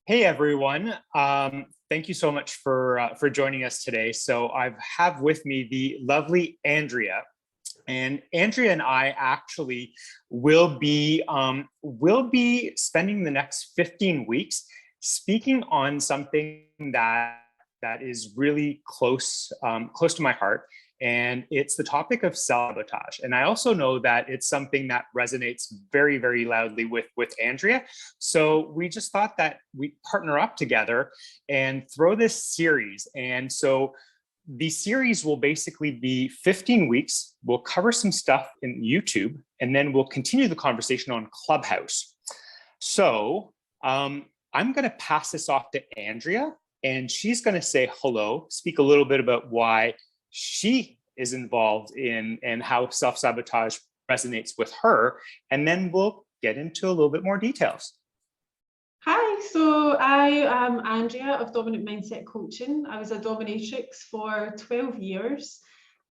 Hey everyone, thank you so much for joining us today. So I have with me the lovely Andrea, and Andrea and I actually will be spending the next 15 weeks speaking on something that is really close to my heart. And it's the topic of self-sabotage. And I also know that it's something that resonates very, very loudly with Andrea. So we just thought that we'd partner up together and throw this series. And so the series will basically be 15 weeks. We'll cover some stuff in YouTube, and then we'll continue the conversation on Clubhouse. So I'm going to pass this off to Andrea, and she's going to say hello, speak a little bit about why she is involved in and how self-sabotage resonates with her, and then we'll get into a little bit more details. Hi, so I am Andrea of Dominant Mindset Coaching. I was a dominatrix for 12 years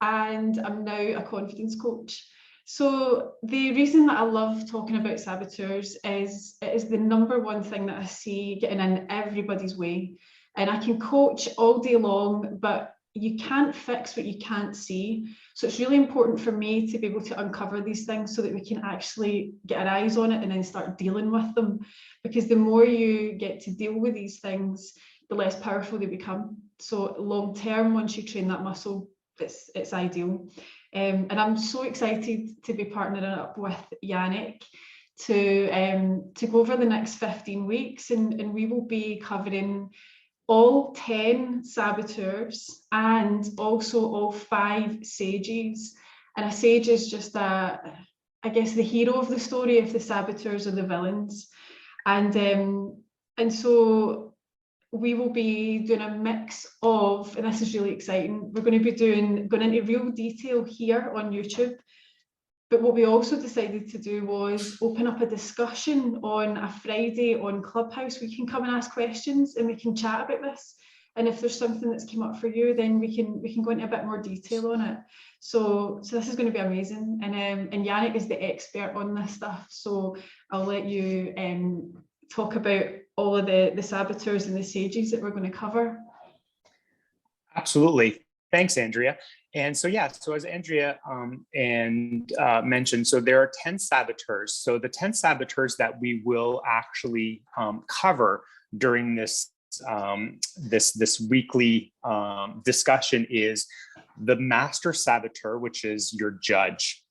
and I'm now a confidence coach. So the reason that I love talking about saboteurs is it is the number one thing that I see getting in everybody's way. And I can coach all day long, but you can't fix what you can't see. So it's really important for me to be able to uncover these things so that we can actually get our eyes on it and then start dealing with them. Because the more you get to deal with these things, the less powerful they become. So long term, once you train that muscle, it's ideal. And I'm so excited to be partnering up with Yannick to go over the next 15 weeks, and we will be covering all 10 saboteurs and also all 5 sages. And a sage is just I guess the hero of the story if the saboteurs are the villains. And so we will be doing a mix of, and this is really exciting, we're going to be going into real detail here on YouTube. But what we also decided to do was open up a discussion on a Friday on Clubhouse. We can come and ask questions and we can chat about this. And if there's something that's come up for you, then we can go into a bit more detail on it. So this is going to be amazing. And Yannick is the expert on this stuff. So I'll let you talk about all of the saboteurs and the sages that we're going to cover. Absolutely. Thanks, Andrea. And so, yeah, so as Andrea mentioned, so there are 10 saboteurs. So the 10 saboteurs that we will actually cover during this weekly discussion is the master saboteur, which is your judge.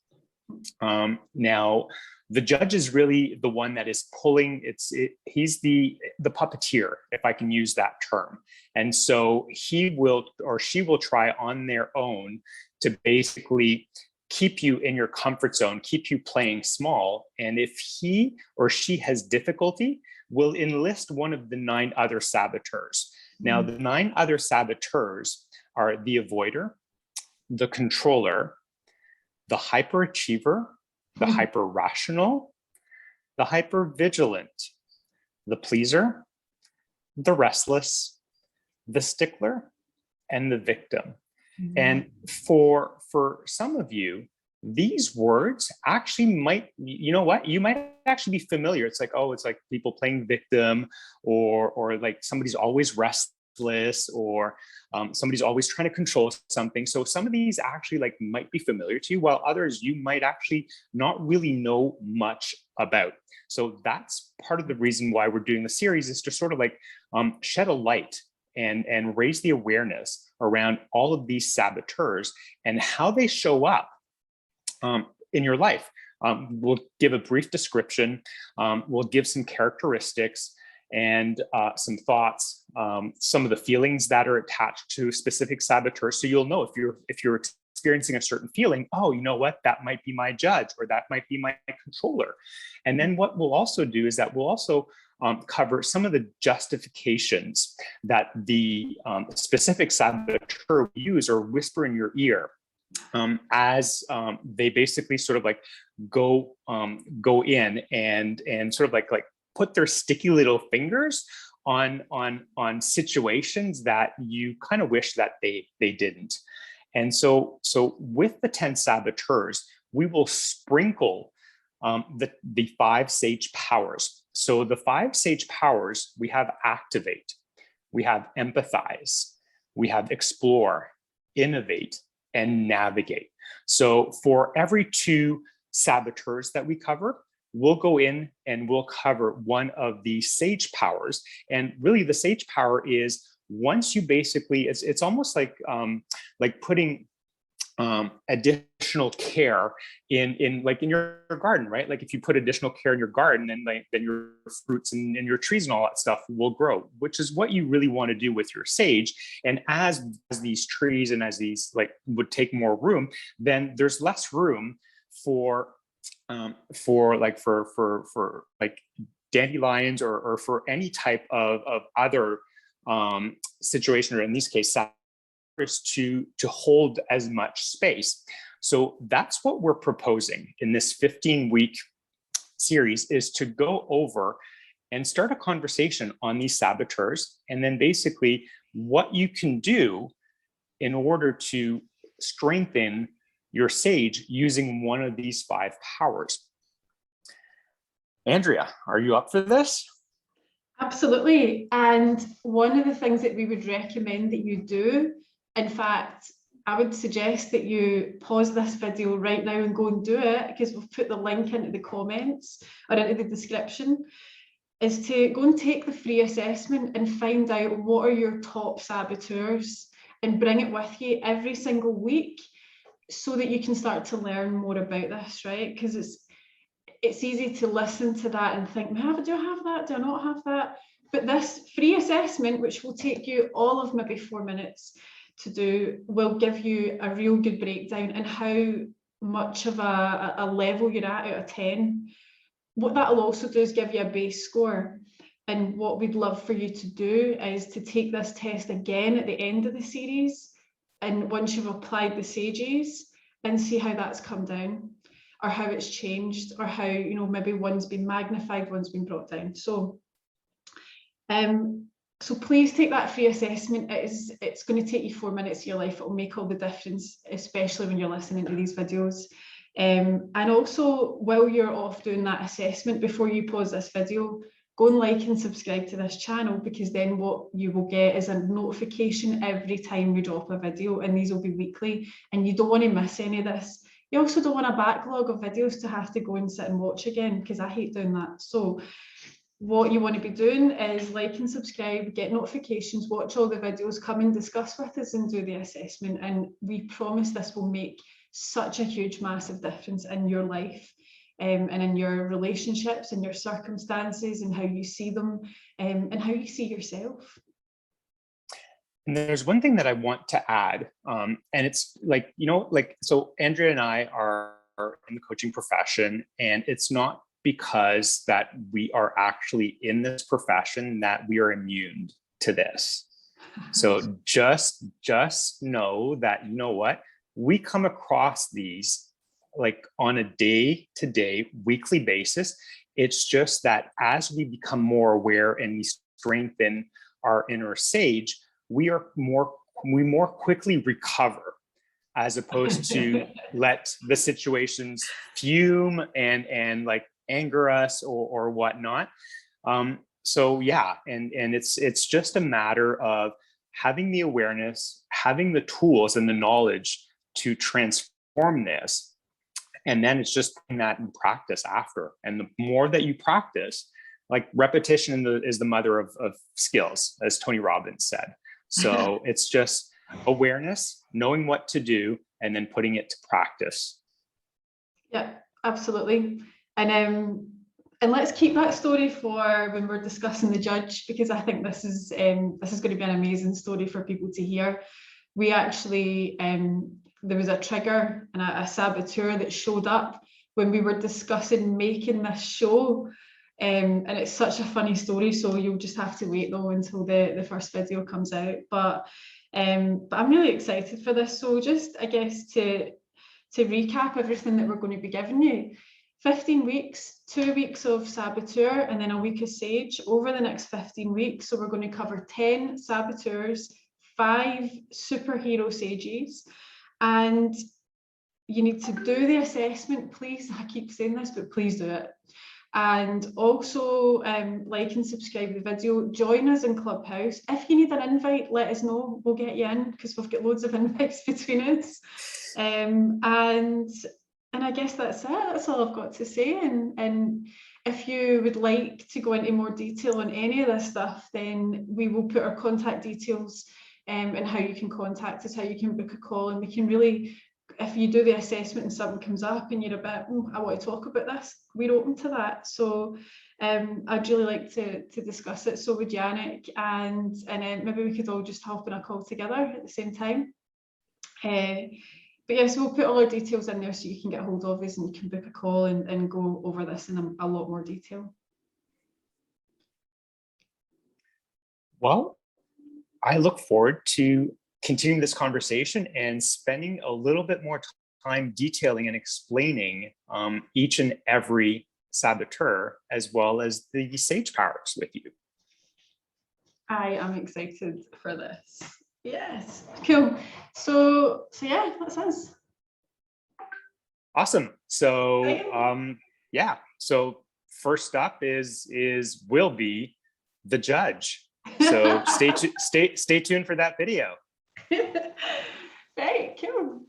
Now, the judge is really the one that is pulling, he's the puppeteer, if I can use that term. And so he will, or she will try on their own to basically keep you in your comfort zone, keep you playing small. And if he or she has difficulty, will enlist one of the 9 other saboteurs. Now, the 9 other saboteurs are the avoider, the controller, the hyperachiever, the hyper-rational, the hyper-vigilant, the pleaser, the restless, the stickler, and the victim. And for some of you, these words actually might, you know what, you might actually be familiar. It's like, oh, it's like people playing victim, or like somebody's always restless, or somebody's always trying to control something. So some of these actually like might be familiar to you, while others you might actually not really know much about. So that's part of the reason why we're doing the series, is to sort of like shed a light and raise the awareness around all of these saboteurs and how they show up in your life. We'll give a brief description, we'll give some characteristics and some thoughts, some of the feelings that are attached to specific saboteurs. So you'll know if you're experiencing a certain feeling, oh, you know what, that might be my judge, or that might be my controller. And then what we'll also do is that we'll also cover some of the justifications that the specific saboteur will use or whisper in your ear as they basically sort of like go in and sort of like put their sticky little fingers on situations that you kind of wish that they didn't. And so with the 10 saboteurs, we will sprinkle the 5 sage powers. So the 5 sage powers, we have activate, we have empathize, we have explore, innovate, and navigate. So for every 2 saboteurs that we cover, we'll go in and we'll cover one of the sage powers. And really the sage power is once you basically, it's almost like putting additional care in your garden, right? Like if you put additional care in your garden, then your fruits and your trees and all that stuff will grow, which is what you really want to do with your sage. And as these trees and as these would take more room, then there's less room for dandelions or for any type of other situation, or in this case to hold as much space. So that's what we're proposing in this 15-week series, is to go over and start a conversation on these saboteurs, and then basically what you can do in order to strengthen your sage using one of these 5 powers. Andrea, are you up for this? Absolutely. And one of the things that we would recommend that you do, in fact, I would suggest that you pause this video right now and go and do it, because we've put the link into the comments or into the description, is to go and take the free assessment and find out what are your top saboteurs and bring it with you every single week so that you can start to learn more about this, right? Because it's easy to listen to that and think, do I have that? Do I not have that? But this free assessment, which will take you all of maybe 4 minutes to do, will give you a real good breakdown and how much of a level you're at out of 10. What that'll also do is give you a base score. And what we'd love for you to do is to take this test again at the end of the series, and once you've applied the sages, and see how that's come down, or how it's changed, or how, maybe one's been magnified, one's been brought down. So so please take that free assessment. It's going to take you 4 minutes of your life. It will make all the difference, especially when you're listening to these videos. And also, while you're off doing that assessment, before you pause this video, go and like and subscribe to this channel, because then what you will get is a notification every time we drop a video, and these will be weekly, and you don't want to miss any of this. You also don't want a backlog of videos to have to go and sit and watch again, because I hate doing that. So what you want to be doing is like and subscribe, get notifications, watch all the videos, come and discuss with us and do the assessment. And we promise this will make such a huge, massive difference in your life, and in your relationships and your circumstances and how you see them, and how you see yourself. And there's one thing that I want to add, and it's so Andrea and I are in the coaching profession, and it's not because that we are actually in this profession that we are immune to this. So just know that, we come across these on a day-to-day, weekly basis. It's just that as we become more aware and we strengthen our inner sage, we more quickly recover, as opposed to let the situations fume and anger us or whatnot. So yeah, and it's just a matter of having the awareness, having the tools and the knowledge to transform this, and then it's just putting that in practice after. And the more that you practice, repetition is the mother of skills, as Tony Robbins said. So it's just awareness, knowing what to do, and then putting it to practice. Yeah, absolutely. And let's keep that story for when we're discussing the judge, because I think this is going to be an amazing story for people to hear. We actually, there was a trigger and a saboteur that showed up when we were discussing making this show. And it's such a funny story, so you'll just have to wait though until the first video comes out. But I'm really excited for this. So just, I guess, to recap everything that we're going to be giving you: 15 weeks, 2 weeks of saboteur, and then a week of sage over the next 15 weeks. So we're going to cover 10 saboteurs, 5 superhero sages, and you need to do the assessment, please. I keep saying this, but please do it. And also like and subscribe the video. Join us in Clubhouse. If you need an invite, let us know. We'll get you in because we've got loads of invites between us. And I guess that's it. That's all I've got to say. And if you would like to go into more detail on any of this stuff, then we will put our contact details and how you can contact us, how you can book a call, and we can really, if you do the assessment and something comes up and you're a bit, I want to talk about this, we're open to that. So I'd really like to discuss it. So with Yannick, and maybe we could all just hop on a call together at the same time. But yes, we'll put all our details in there so you can get hold of us and you can book a call and go over this in a lot more detail. Well, I look forward to continuing this conversation and spending a little bit more time detailing and explaining each and every saboteur, as well as the sage powers with you. I am excited for this. Yes, cool. So yeah, that's us. Awesome. So yeah. So first up will be the judge. So stay tuned for that video. Right, cool.